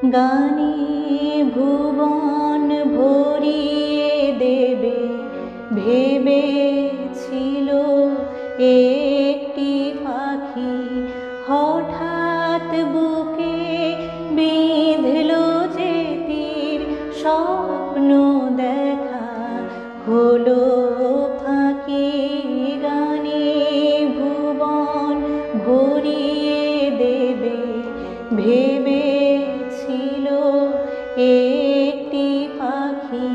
গানে ভুবন ভরিয়ে দেবে ভেবেছিল একটি পাখি, হঠাৎ বুকে বিঁধল যে তীর, স্বপ্ন দেখা হলো ফাঁকি। গানে ভুবন ভরিয়ে দেবে ভেবেছিল একটি পাখি।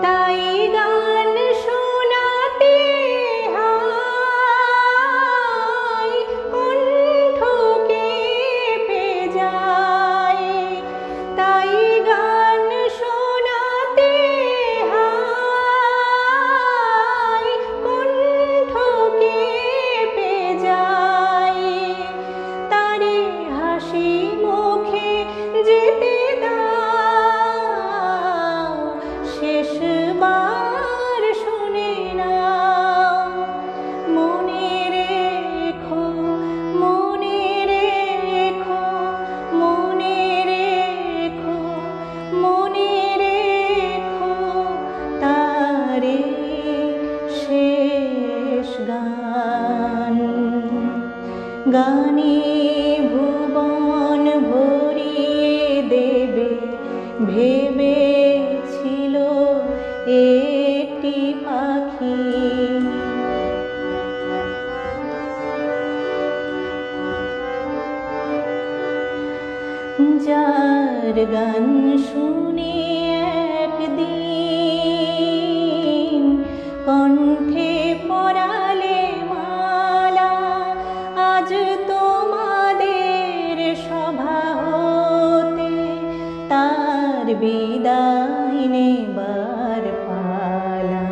তাই গান শোনাতে হয় কণ্ঠ কেঁপে যায়, তাই গান শোনাতে হয় কণ্ঠ কেঁপে যায়। তারে হাসি মুখে যেতে দাও, শেষবার শুনে নাও। মনে রেখো, মনে রেখো, মনে রেখো, মনে রেখো তারে শেষ গান। গানে ভুবন ভরিয়ে দেবে ভেবেছিল একটি পাখি। যার গান শুনে একদিন কণ্ঠে পরালে মালা, আজ তোমাদের সভা হতে তার বিদায় নেবার পালা।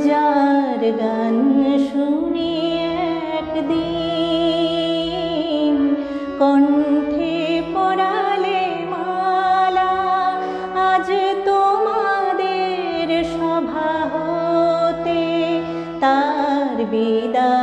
যার গান শুনে একদিন কণ্ঠে পরালে মালা, আজ তোমাদের সভা হতে তার বিদায়